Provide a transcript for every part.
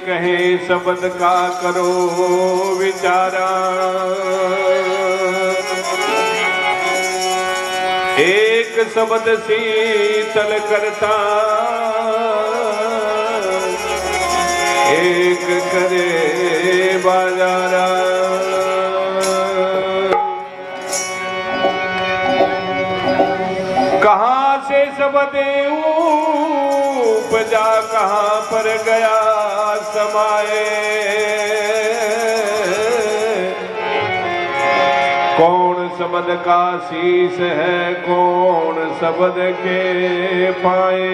कहे शब्द का करो विचारा। एक शब्द शीतल करता, एक करे बाजारा। कहाँ से शब्द उपजा, कहाँ पर गया समाए। कौन शब्द का शीश है, कौन शब्द के पाए।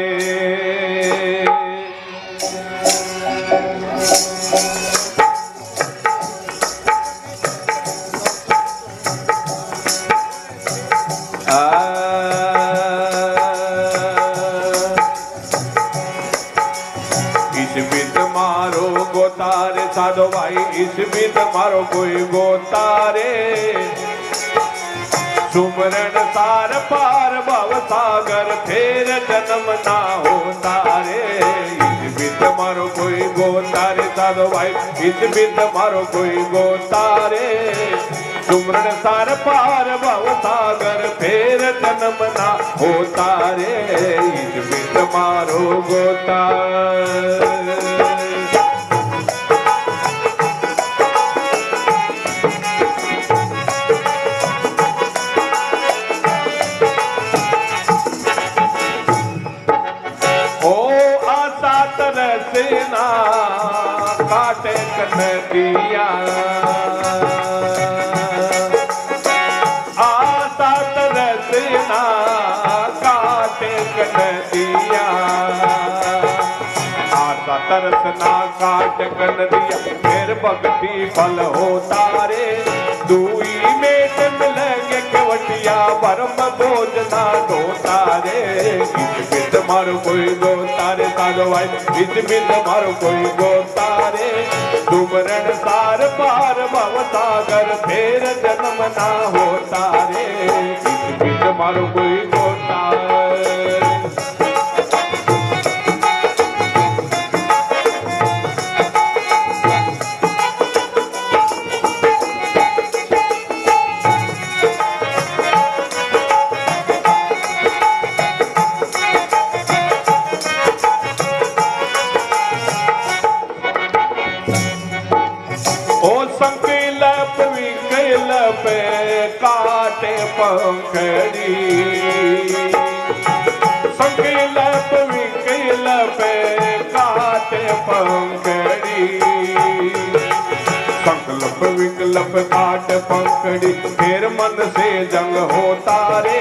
गोतारे साधो भाई, इस बीत मारो कोई गोतारे। सुमरण सार पार भव सागर, फिर जन्म ना होता रे। इस बीत मारो कोई गोतारे साधो भाई, इस बीत मारो कोई गोतारे। सुमरण सार पार भव सागर, फिर जन्म ना होता रे। इस बीत मारो गोतारे। सेना काटे कनकिया, आशा तरसना काटे कनकिया। आशा तरसना काट कन दिया, फिर भक्ति फल होता रे। दुई मेट मिलेंगे केवटिया, भरम भोजना ढोता रे। इस बित मारो कोई गोतारे साधो भाई, इस बित मारो कोई गोतारे। सुमरण सार पार भव सागर, फिर जन्म ना होता रे। इस बित मारो कोई गोतारे। काटे पंखड़ी, संकल्प विकल्प काटे पंखड़ी। संकल्प विकल्प काट पंखड़ी, फिर मन से जंग होता रे।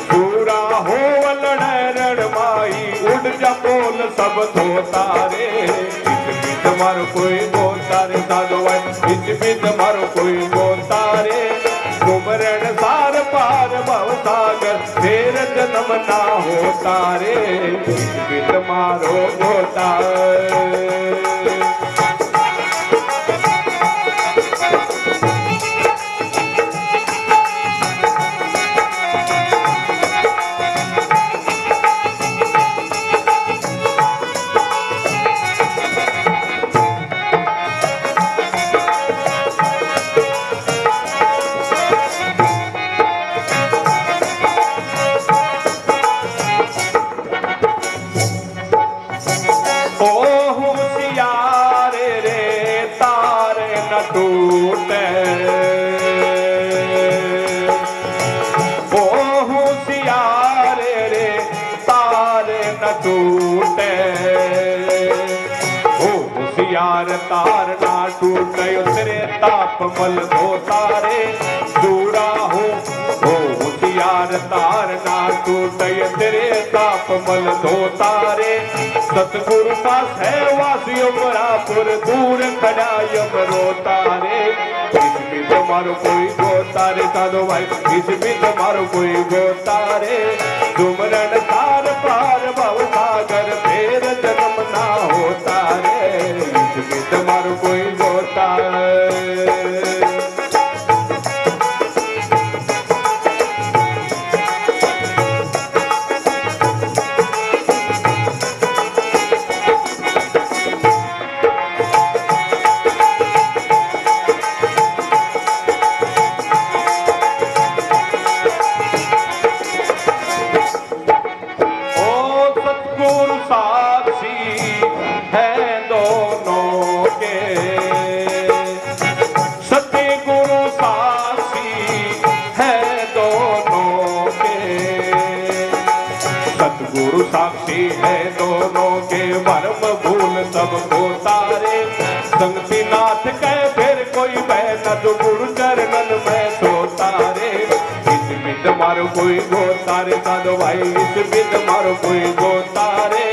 पूरा हो लड़ माई, उड़ जा बोल सब धोता रे। इस बीत मारो कोई गोता रे साधो भाई, इस बीत मारो कोई गोता रे। सुमरण सार पार भव सागर, फिर जन्म ना होता रे। इस बीत मारो गोता। टूटे ओ होशियार रे, तारे न टूटे। ओ होशियार तार ना टूटे, तेरे ताप मल धोता रे। दूरा हो होशियार तार ना टूटे, तेरे ताप मल धोता रे। सतगुरु पास है वासी उमरापुर, दूर खड़ा यम रोता रे। इस भी तुम्हारो कोई गोता रे साधो भाई, इस भी तुम्हारो कोई गोता रे। सुमरण सार पार भव सागर, फिर जन्म ना होता रे। इस भी तुम्हारो कोई गोता रे। तारे। संगति नाथ कह फिर कोई बह न जो गुरु चरणन में सो तारे। इस बिद मारो कोई गो तारे साधो भाई, इस बिद मारो कोई गो तारे।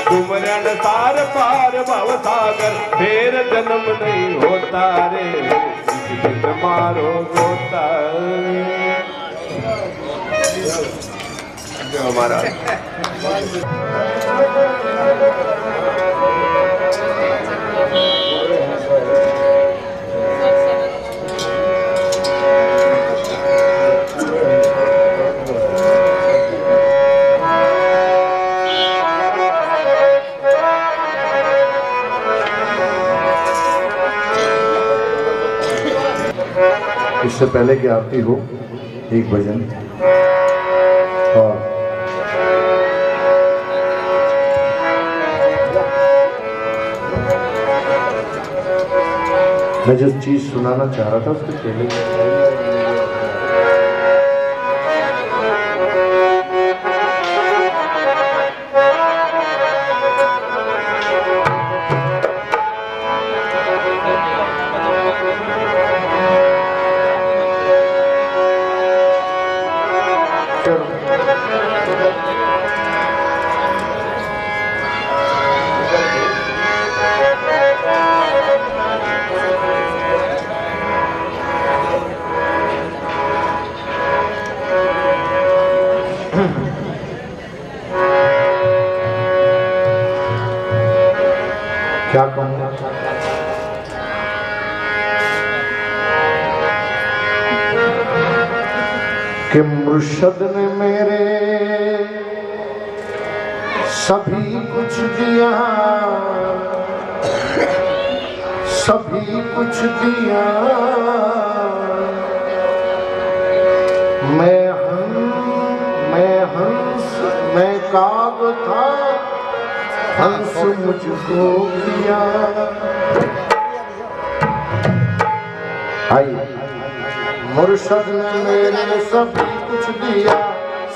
सुमरन सार पार भव सागर, फिर जन्म नहीं होता रे। इस बिद मारो गो तारे। हमारा इससे पहले कि आरती हो एक भजन और मैं जिस चीज सुनाना चाह रहा था उसके पहले क्या कहूँ कि मुर्शद ने मेरे सभी कुछ दिया, सभी कुछ दिया। मैं हंस, मैं काग था, हंस मुझको किया। आइए, मुर्शद ने मेरे सभी कुछ दिया,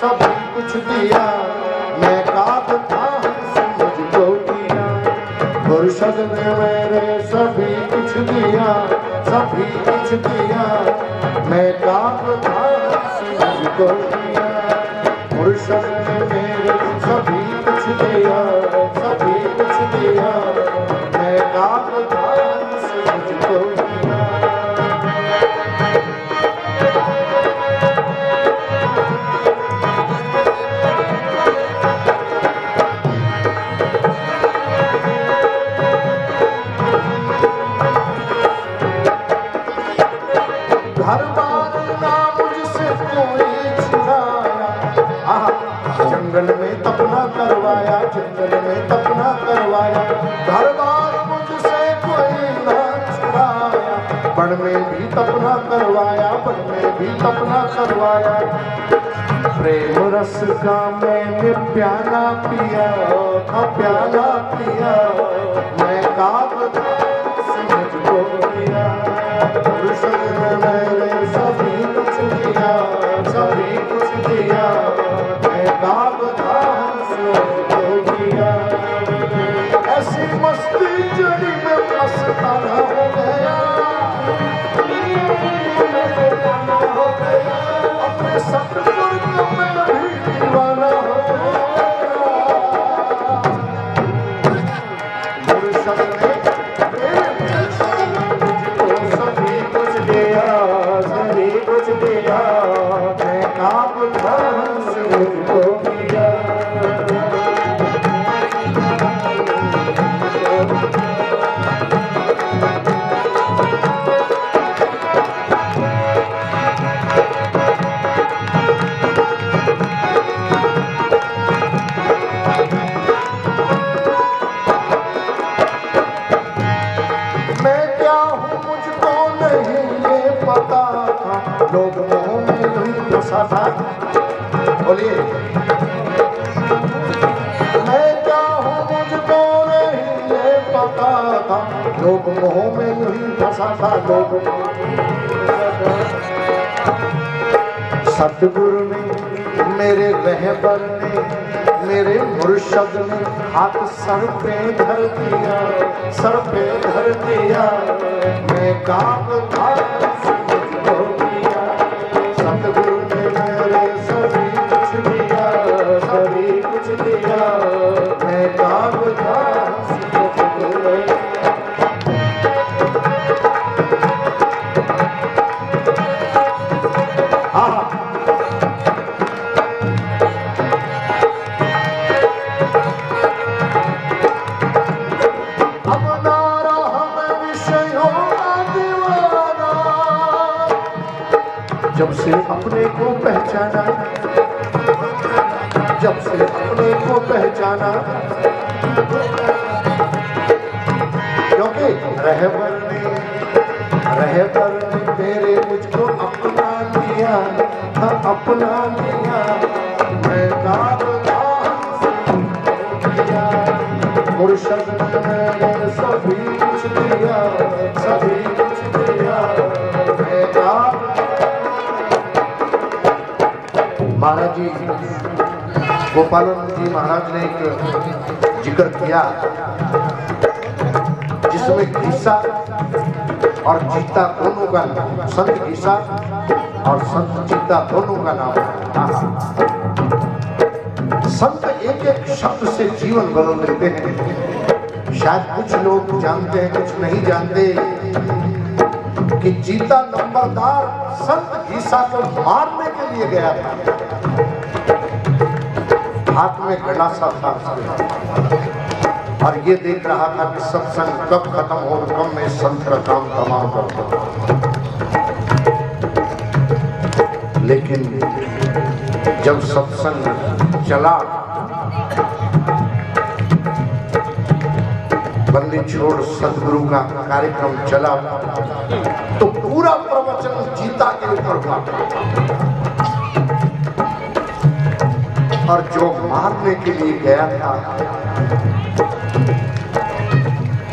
सभी कुछ दिया। मैं काग था, हंस मुझको किया। मुर्शद ने मेरे सभी कुछ दिया, सभी कुछ दिया। मैं काग था, हंस मुझको किया। मुर्शद ने मेरे सभी कुछ दिया, सभी कुछ दिया। मैं काग था, हंस मुझको किया। घर बार ना मुझसे कोई छुड़ाया, जंगल में तपना करवाया, जंगल में तपना करवाया। घर बार मुझसे कोई ना छुड़ाया, बन में भी तपना करवाया, बन में भी तपना करवाया। प्रेम रस का मैंने प्याला पिया, प्याला पिया। मैं काग था, मुझको किया। मुर्शद ने मेरे सभी कुछ दिया, सभी कुछ दिया। मैं काग था, मुझको किया। ऐसी मस्ती जड़ी में मस्ताना हो गया, अपने सतगुरु को मैं भी दीवाना हो गया। मुर्शद ने सभी कुछ दिया, सभी कुछ दिया। मैं काग था, हंस मुझको किया। लोग मुंह में यूं फंसा था, बोलिए मैं क्या हूँ मुझको नहीं ये पता था। लोग मुंह में यूं फंसा था, लोग सतगुरु ने मेरे रहबर ने मेरे मुर्शद ने हाथ सर पे धर दिया, सर पे धर दिया, मैं काब था समझ हो गया। सतगुरु ने मेरे सभी कुछ दिया, सभी कुछ दिया, मैं काब था समझ हो गया। जब से अपने को पहचाना, जब से अपने को पहचाना, क्योंकि रहबर ने मेरे मुझको अपना लिया था, अपना लिया, मैं काब था दिया। मुर्शद ने मेरे सभी कुछ दिया, सभी कुछ दिया, मैं काब। महाराज जी, गोपालानंद जी महाराज ने एक जिक्र किया जिसमें घीसा और जीता दोनों का नाम, संत घीसा और संत जीता दोनों का नाम। संत एक एक शब्द से जीवन बदल देते हैं। शायद कुछ लोग जानते हैं, कुछ नहीं जानते कि जीता नंबरदार संत घीसा को मारने के लिए गया था। हाथ में गंडासा था और ये देख रहा था कि सत्संग कब खत्म हो, कब मैं संत का काम तमाम कर दूं। लेकिन जब सत्संग चला, बंदी छोड़ सतगुरु का कार्यक्रम चला, तो पूरा प्रवचन जीता के ऊपर हुआ और जो मारने के लिए गया था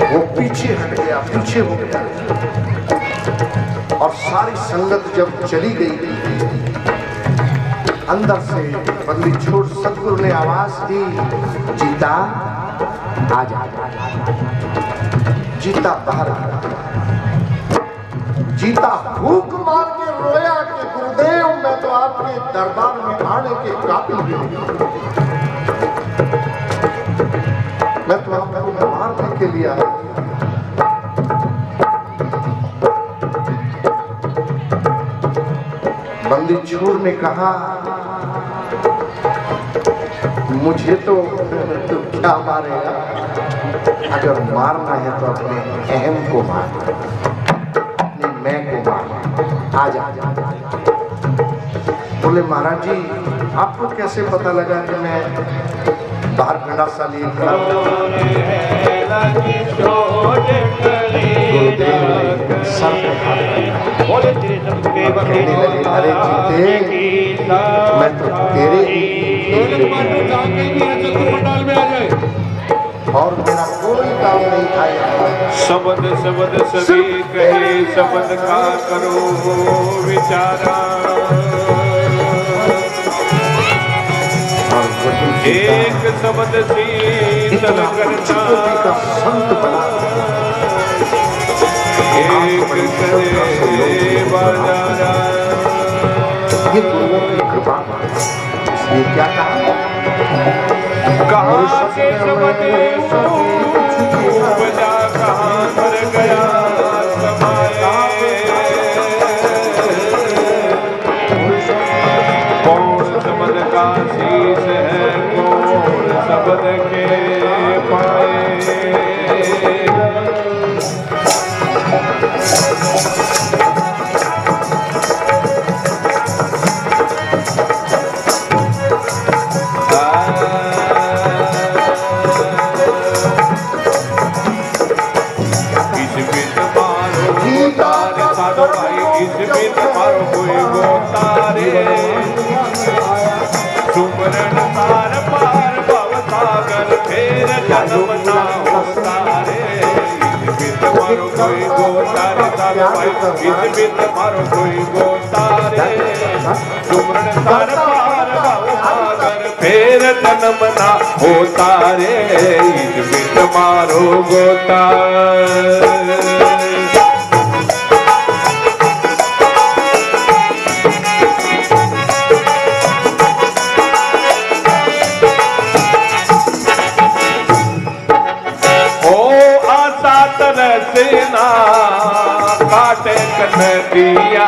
वो पीछे हट गया, पीछे हो गया। और सारी संगत जब चली गई, अंदर से बंदी छोड़ सतगुरु ने आवाज दी, जीता आजा। जीता बाहर आया। जीता भूख मार के रोया कि गुरुदेव मैं तो आपके दरबार में आने के काबिल भी नहीं, मैं तो आपको मारने के लिए आया। बंदी छोर ने कहा मुझे तो क्या मारेगा, अगर मारना है तो अपने अहम को मार, अपने मैं को मार, आजा। बोले महाराज जी आपको कैसे पता लगा कि मैं बाहर गंडासा लिए खड़ा हूं? सर पे हाथ कहने लगे, अरे जीते मैं तो तेरे और मेरा कोई काम नहीं आया। शब्द शब्द सभी कहे, शब्द का करो विचारा। एक शब्द शीतल करता, संत बना, एक करे बाजारा। ये गुरुओं की कृपा। इसलिए क्या कहा के शब्द बजा, कहाँ पर गया समाए। कौन शब्द का शीश है, कौन शब्द के पाए। सुमरन तार पार भव सागर, फेर जन्म ना होता रे। इस बित मारो कोई गोतारे, तारो भाई इस बित मारो कोई गोतारे। सुमरन तार पार भव सागर, फिर जन्म ना होता रे इस बिट मारो गोता। तरसना काटे कनदिया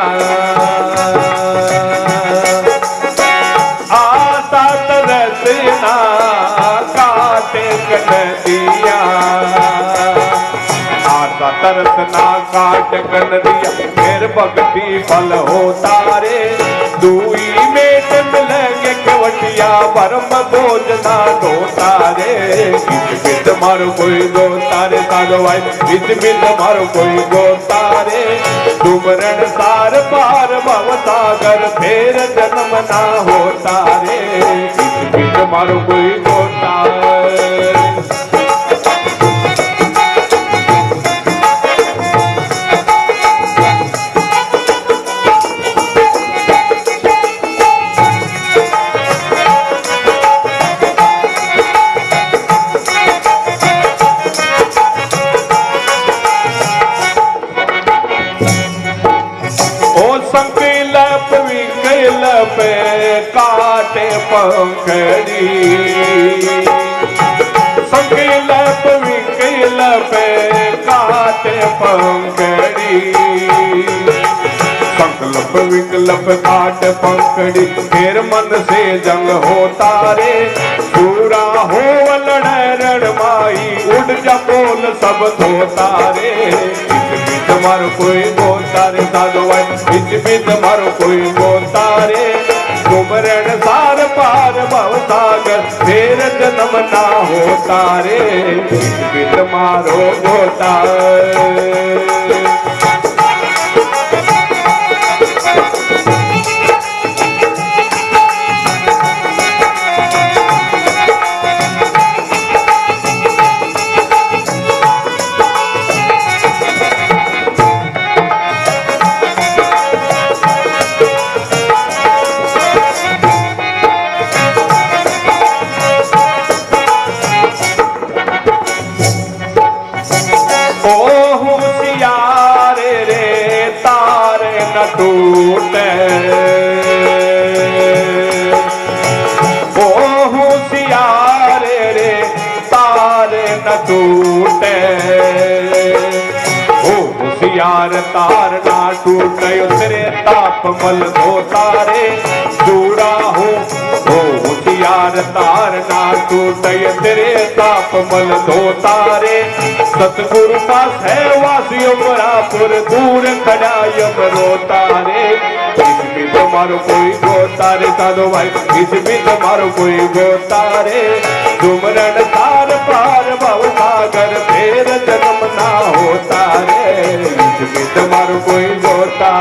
आता तरसना काटे कनदिया आता तरसना काट कनदिया फिर भक्ति फल होता रे दुई मेट मिलेंगे केवटिया परम भोजना ढोता रे इस बिट मारो कोई गोता रे साधो भाई इस बिट मारो कोई गोता रे सुमरण सार पार भव सागर फिर जन्म ना होता रे इस बिट मारो कोई गोता। संकल्प विकल्प काटे पंखड़ी संकल्प विकल्प काटे पंखड़ी संकल्प विकल्प काट पंखड़ी फिर मन से जंग होता रे पूरा हो लड़ माई उड़ जा बोल सब धोता रे मारो कोई गोता रे साधो भाई इस बिट मारो कोई गोता रे सुमरण सार पार भव सागर फिर जन्म ना होता रे इस बिट मारो गोता। टूटे ओ होशियार रे तारे न टूटे ओ होशियार तार ना टूटे तेरे ताप मल दो तारे चूड़ा हो ओ होशियार तार ना टूटे तेरे ताप मल दो तारे सतगुरु पास है वासियों बरापुर दूर खड़ा यम रोता रे इस भी तुम्हारो कोई गोता रे साधो भाई इस भी तुम्हारो कोई गोता रे सुमरण सार पार भव सागर फिर जन्म ना होता रे इस भी तुम्हारो कोई गोता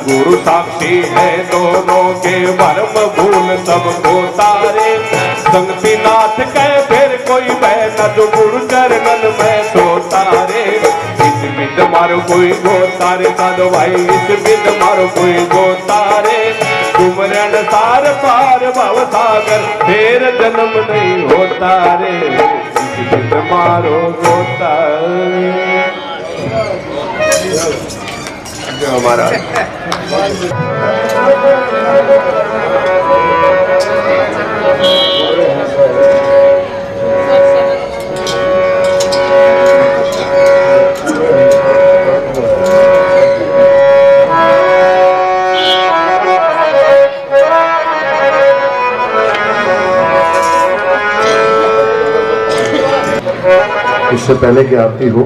गुरु साक्षी है दोनों के भरम भूल सबको तारे संगति नाथ कह फिर कोई बहन जो गुरु चरणन में सो तारे इस बिद मारो कोई गो तारे साधो भाई इस बिद मारो कोई गो तारे सुमरण सार पार भव सागर फिर जन्म नहीं होता रे इस बिद मारो गोता। हमारा इससे पहले कि आरती हो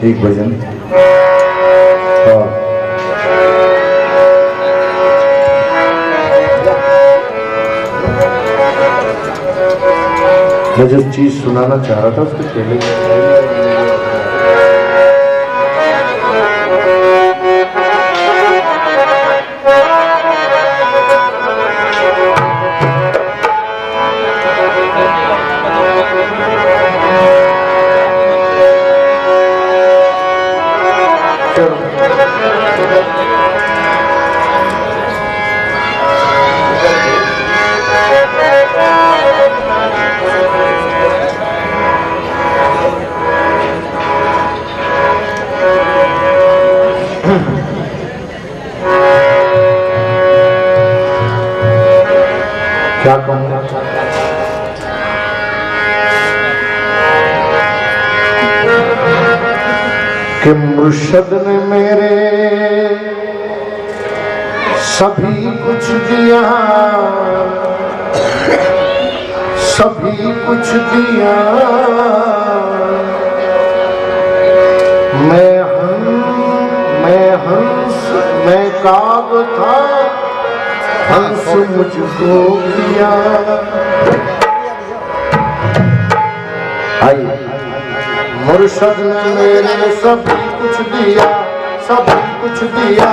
एक भजन मैं जो चीज सुनाना चाह रहा था उसके पहले क्या कहूँगा? कि मुर्शद ने मेरे सभी कुछ दिया, सभी कुछ दिया। मैं हंस, मैं काग था, हंस मुझको दिया। आई मुर्शद ने मेरे सभी कुछ दिया, सभी कुछ दिया।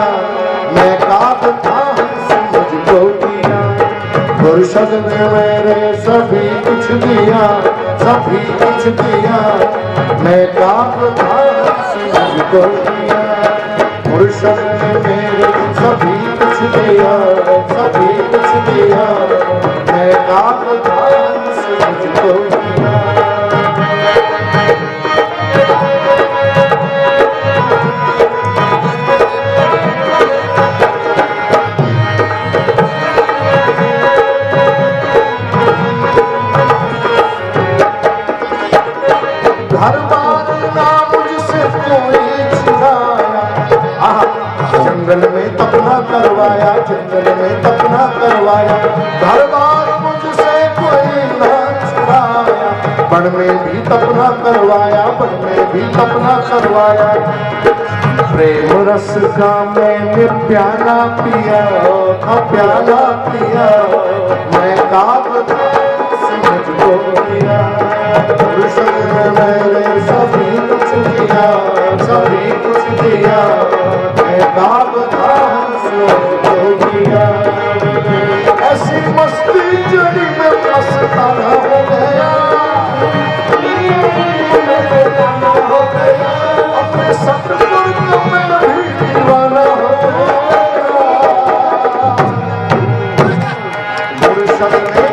मैं काग था, हंस मुझको दिया। मुर्शद ने मेरे सभी कुछ दिया, सभी कुछ दिया। मैं काग था, हंस मुझको दिया। मुर्शद ने मेरे सभी कुछ दिया, सभी कुछ दिया। मैं काग था, हंस मुझको दिया। घर बार ना मुझसे कोई छुड़ाया, जंगल में तपना करवाया, जंगल में तपना करवाया। घर बार मुझसे कोई ना छुड़ाया, बन में भी तपना करवाया, बन में भी तपना करवाया। प्रेम रस का मैंने प्याला पिया, प्याला पिया। मैं काग था, मुझको दिया। मुर्शद ने मेरे सभी कुछ दिया, सभी कुछ दिया। मैं काग था, हंस मुझको दिया। ऐसी मस्ती जड़ी में मस्ताना हो गया, हो गया। अपने सतगुरु को मैं भी दीवाना हो गया। मुर्शद ने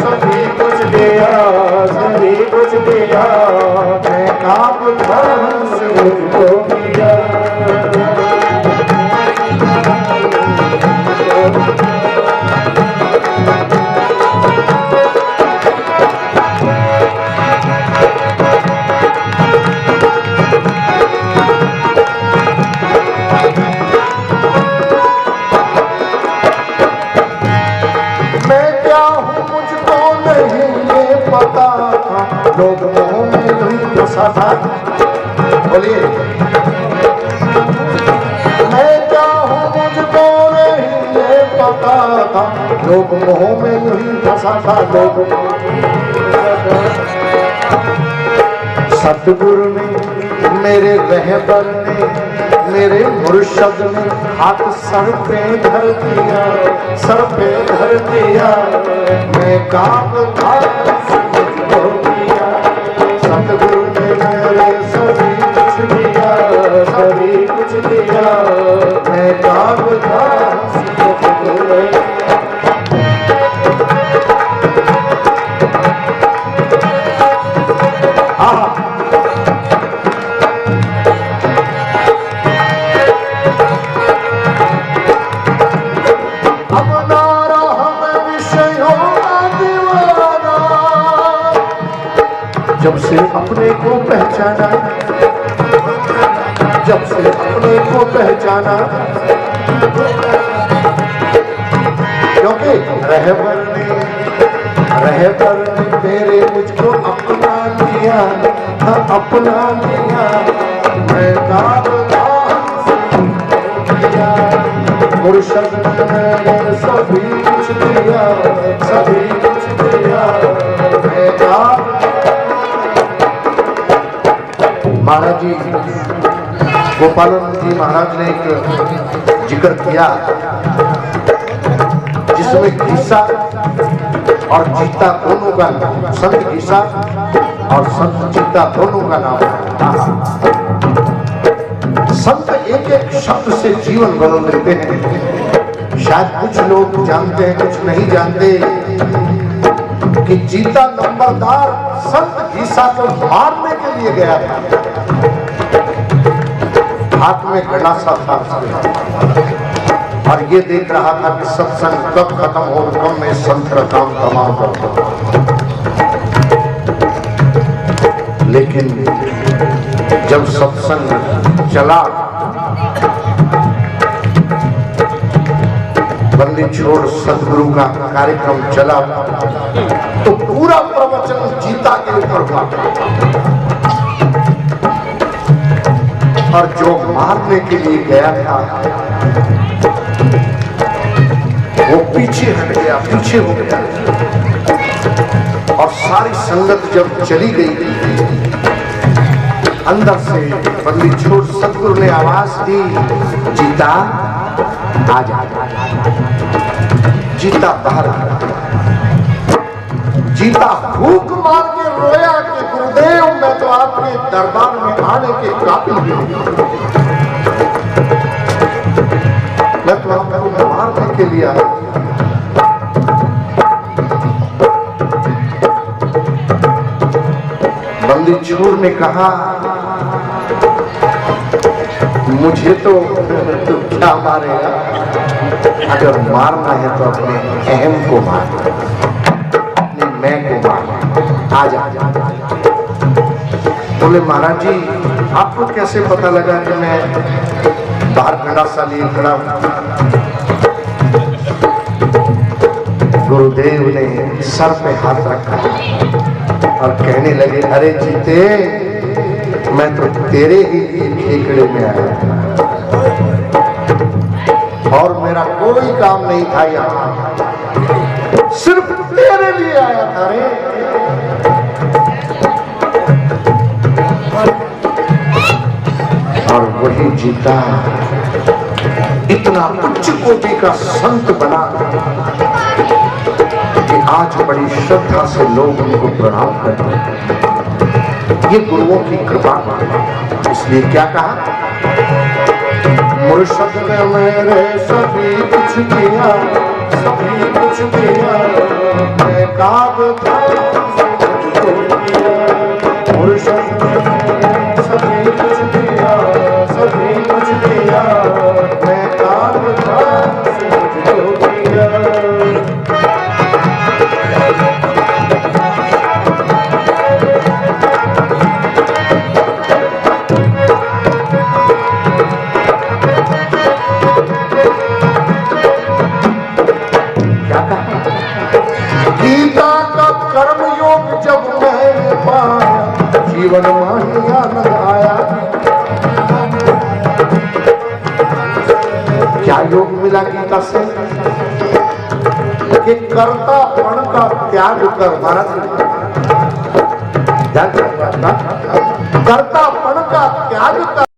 सभी कुछ दिया, सभी कुछ दिया। मैं काग था, हंस मुझको दिया। लोग मुंह में नहीं घुसा था। बोलिए मैं क्या हूँ मुझको नहीं ये पता था। लोग मुंह में नहीं घुसा था। लोग सतगुरु ने मेरे रहबर ने मेरे मुर्शद ने हाथ सर पे धर दिया, सर पे धर दिया। मैं काग था, सतगुरु ने मेरे सभी कुछ दिया, सभी कुछ दिया। मैं काग था, अब नारा हमें विषयों का दीवाना। जब से अपने को पहचाना, जब से अपने को पहचाना। क्योंकि रहबर ने मेरे मुझको अपना लिया, अपना लिया। मैं काब दिया, मुर्शद ने मेरे सभी कुछ दिया, सभी कुछ दिया, मैं काब। महाराज जी, गोपालानंद जी महाराज ने एक जिक्र किया जिसमें गीसा और जीता दोनों का, संत गीसा और संत जीता दोनों का नाम है। संत एक एक शब्द से जीवन बदल देते हैं। शायद कुछ लोग जानते हैं, कुछ नहीं जानते कि जीता नंबरदार संत गीसा को मारने के लिए गया था। हाथ में गंडासा था और ये देख रहा था कि सत्संग कब खत्म हो, कब मैं संत का काम तमाम करता। लेकिन जब सत्संग चला, बंदी छोड़ सतगुरु का कार्यक्रम चला, तो पूरा प्रवचन जीता के ऊपर हुआ और जो मारने के लिए गया था वो पीछे हट गया, पीछे हो गया। और सारी संगत जब चली गई, अंदर से बंदी छोड़ सतगुरु ने आवाज दी, जीता आ जा। जीता बाहर आ। जीता भूख मार के रोया कि गुरुदेव मैं तो आपके दरबार में आने के काबिल भी नहीं, मैं तो आपको मारने के लिए आया। बंदी छोर ने कहा, मुझे तो क्या मारेगा, अगर मारना है तो अपने अहम को मार, अपने मैं को मार, आ जा। बोले महाराज जी आपको कैसे पता लगा कि मैं बाहर गंडासा लिए खड़ा हूं? गुरुदेव ने सर पे हाथ रखा और कहने लगे, अरे जीते मैं तो तेरे ही ठेकड़े में आया था और मेरा कोई काम नहीं था यहाँ, सिर्फ तेरे लिए आया था रे। और वही जीता इतना उच्च कोटि का संत बना कि आज बड़ी श्रद्धा से लोग उनको प्रणाम करते हैं। ये गुरुओं की कृपा। इसलिए क्या कहा, मुर्शद ने मेरे सभी कुछ दिया, सभी कुछ दिया, मैं काब था मुझको दिया। मुर्शद ने मेरे सभी कुछ दिया, सभी कुछ दिया, मैं काब था मुझको दिया। गीता का कर्म योग जब मैंने पाया, जीवन माही आनंद आया। क्या योग मिला गीता से कि कर्तापण का त्याग कर, महाराज कर्तापण का त्याग कर